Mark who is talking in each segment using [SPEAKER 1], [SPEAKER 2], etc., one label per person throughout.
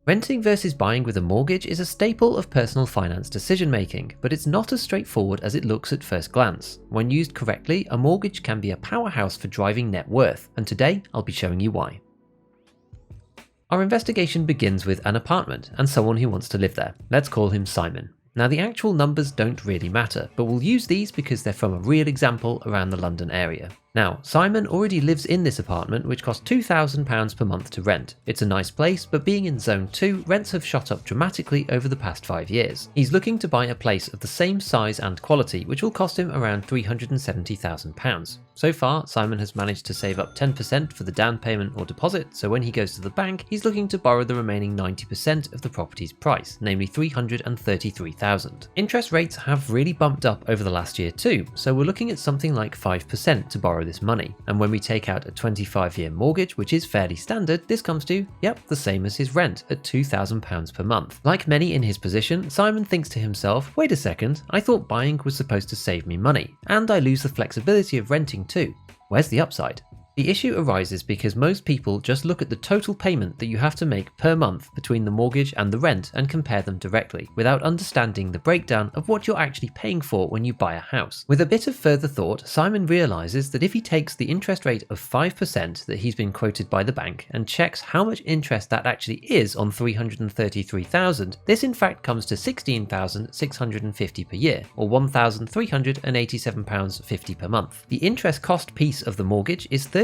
[SPEAKER 1] Renting versus buying with a mortgage is a staple of personal finance decision making, but it's not as straightforward as it looks at first glance. When used correctly, a mortgage can be a powerhouse for driving net worth, and today I'll be showing you why. Our investigation begins with an apartment and someone who wants to live there. Let's call him Simon. Now the actual numbers don't really matter, but we'll use these because they're from a real example around the London area. Now, Simon already lives in this apartment which costs £2,000 per month to rent. It's a nice place, but being in Zone 2, rents have shot up dramatically over the past 5 years. He's looking to buy a place of the same size and quality, which will cost him around £370,000. So far, Simon has managed to save up 10% for the down payment or deposit, so when he goes to the bank, he's looking to borrow the remaining 90% of the property's price, namely £333,000. Interest rates have really bumped up over the last year too, so we're looking at something like 5% to borrow this money. And when we take out a 25-year mortgage, which is fairly standard, this comes to, the same as his rent at £2,000 per month. Like many in his position, Simon thinks to himself, wait a second, I thought buying was supposed to save me money, and I lose the flexibility of renting too. Where's the upside? The issue arises because most people just look at the total payment that you have to make per month between the mortgage and the rent and compare them directly, without understanding the breakdown of what you're actually paying for when you buy a house. With a bit of further thought, Simon realizes that if he takes the interest rate of 5% that he's been quoted by the bank and checks how much interest that actually is on £333,000, this in fact comes to £16,650 per year, or £1,387.50 per month. The interest cost piece of the mortgage is 30%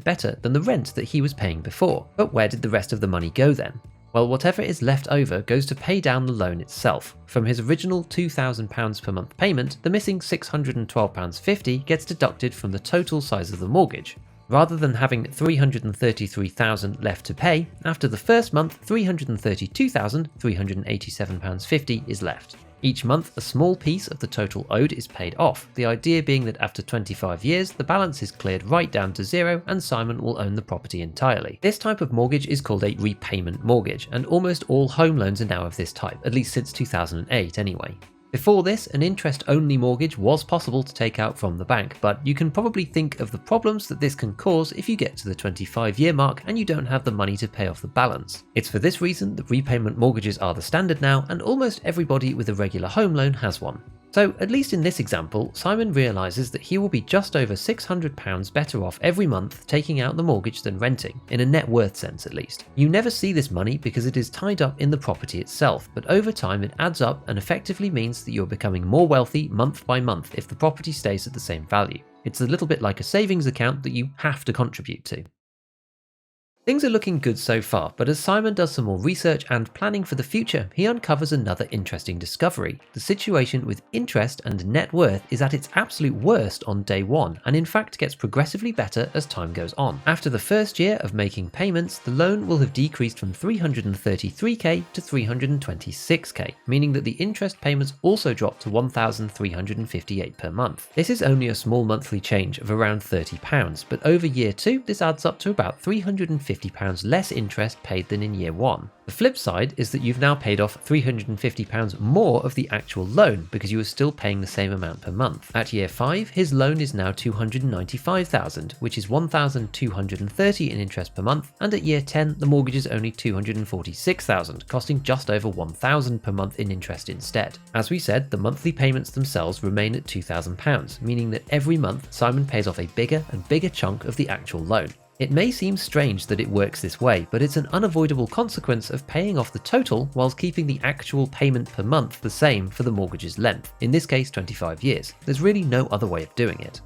[SPEAKER 1] better than the rent that he was paying before. But where did the rest of the money go then? Well, whatever is left over goes to pay down the loan itself. From his original £2,000 per month payment, the missing £612.50 gets deducted from the total size of the mortgage. Rather than having £333,000 left to pay, after the first month, £332,387.50 is left. Each month, a small piece of the total owed is paid off, the idea being that after 25 years, the balance is cleared right down to zero and Simon will own the property entirely. This type of mortgage is called a repayment mortgage, and almost all home loans are now of this type, at least since 2008 anyway. Before this, an interest-only mortgage was possible to take out from the bank, but you can probably think of the problems that this can cause if you get to the 25-year mark and you don't have the money to pay off the balance. It's for this reason that repayment mortgages are the standard now, and almost everybody with a regular home loan has one. So, at least in this example, Simon realises that he will be just over £600 better off every month taking out the mortgage than renting, in a net worth sense at least. You never see this money because it is tied up in the property itself, but over time it adds up and effectively means that you're becoming more wealthy month by month if the property stays at the same value. It's a little bit like a savings account that you have to contribute to. Things are looking good so far, but as Simon does some more research and planning for the future, he uncovers another interesting discovery. The situation with interest and net worth is at its absolute worst on day one, and in fact gets progressively better as time goes on. After the first year of making payments, the loan will have decreased from $333k to $326k, meaning that the interest payments also drop to $1,358 per month. This is only a small monthly change of around £30, but over year 2 this adds up to about £350 less interest paid than in year 1. The flip side is that you've now paid off £350 more of the actual loan because you were still paying the same amount per month. At year 5, his loan is now $295,000, which is $1,230 in interest per month, and at year 10, the mortgage is only $246,000, costing just over $1,000 per month in interest instead. As we said, the monthly payments themselves remain at £2,000, meaning that every month Simon pays off a bigger and bigger chunk of the actual loan. It may seem strange that it works this way, but it's an unavoidable consequence of paying off the total whilst keeping the actual payment per month the same for the mortgage's length, in this case 25 years. There's really no other way of doing it.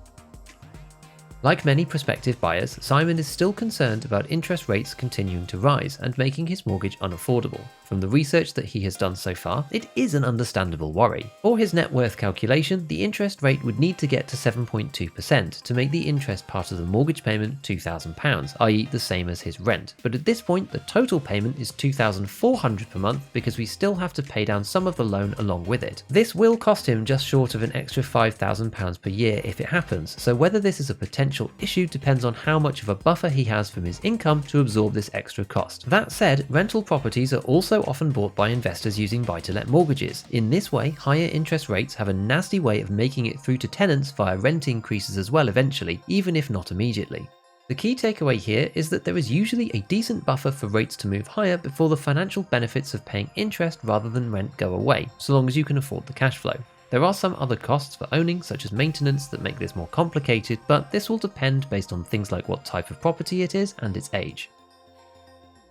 [SPEAKER 1] Like many prospective buyers, Simon is still concerned about interest rates continuing to rise and making his mortgage unaffordable. From the research that he has done so far, it is an understandable worry. For his net worth calculation, the interest rate would need to get to 7.2% to make the interest part of the mortgage payment £2,000, i.e. the same as his rent. But at this point, the total payment is $2,400 per month because we still have to pay down some of the loan along with it. This will cost him just short of an extra £5,000 per year if it happens, so whether this is a potential issue depends on how much of a buffer he has from his income to absorb this extra cost. That said, rental properties are also often bought by investors using buy-to-let mortgages. In this way, higher interest rates have a nasty way of making it through to tenants via rent increases as well eventually, even if not immediately. The key takeaway here is that there is usually a decent buffer for rates to move higher before the financial benefits of paying interest rather than rent go away, so long as you can afford the cash flow. There are some other costs for owning, such as maintenance, that make this more complicated, but this will depend based on things like what type of property it is and its age.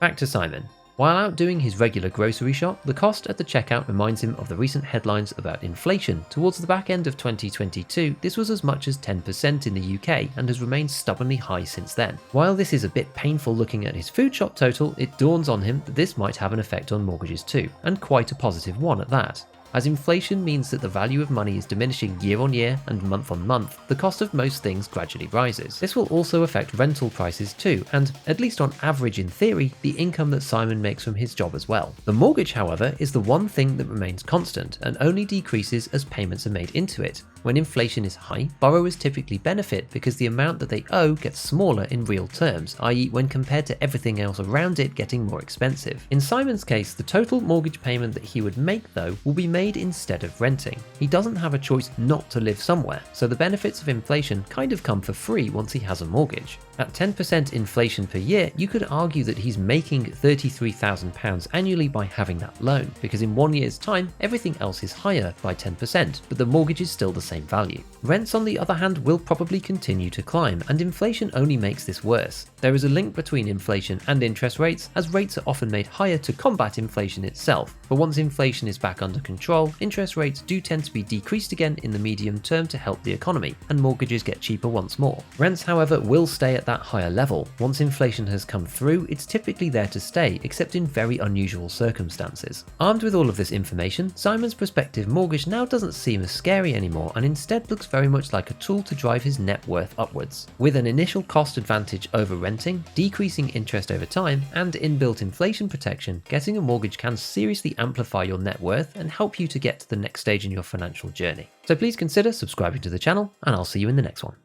[SPEAKER 1] Back to Simon. While out doing his regular grocery shop, the cost at the checkout reminds him of the recent headlines about inflation. Towards the back end of 2022, this was as much as 10% in the UK and has remained stubbornly high since then. While this is a bit painful looking at his food shop total, it dawns on him that this might have an effect on mortgages too, and quite a positive one at that. As inflation means that the value of money is diminishing year on year and month on month, the cost of most things gradually rises. This will also affect rental prices too, and, at least on average in theory, the income that Simon makes from his job as well. The mortgage, however, is the one thing that remains constant and only decreases as payments are made into it. When inflation is high, borrowers typically benefit because the amount that they owe gets smaller in real terms, i.e. when compared to everything else around it getting more expensive. In Simon's case, the total mortgage payment that he would make though will be made instead of renting. He doesn't have a choice not to live somewhere, so the benefits of inflation kind of come for free once he has a mortgage. At 10% inflation per year, you could argue that he's making £33,000 annually by having that loan, because in 1 year's time, everything else is higher by 10%, but the mortgage is still the same value. Rents, on the other hand, will probably continue to climb, and inflation only makes this worse. There is a link between inflation and interest rates, as rates are often made higher to combat inflation itself, but once inflation is back under control, interest rates do tend to be decreased again in the medium term to help the economy, and mortgages get cheaper once more. Rents, however, will stay at that higher level. Once inflation has come through, it's typically there to stay, except in very unusual circumstances. Armed with all of this information, Simon's prospective mortgage now doesn't seem as scary anymore, and instead looks very much like a tool to drive his net worth upwards. With an initial cost advantage over renting, decreasing interest over time, and inbuilt inflation protection, getting a mortgage can seriously amplify your net worth and help you to get to the next stage in your financial journey. So please consider subscribing to the channel, and I'll see you in the next one.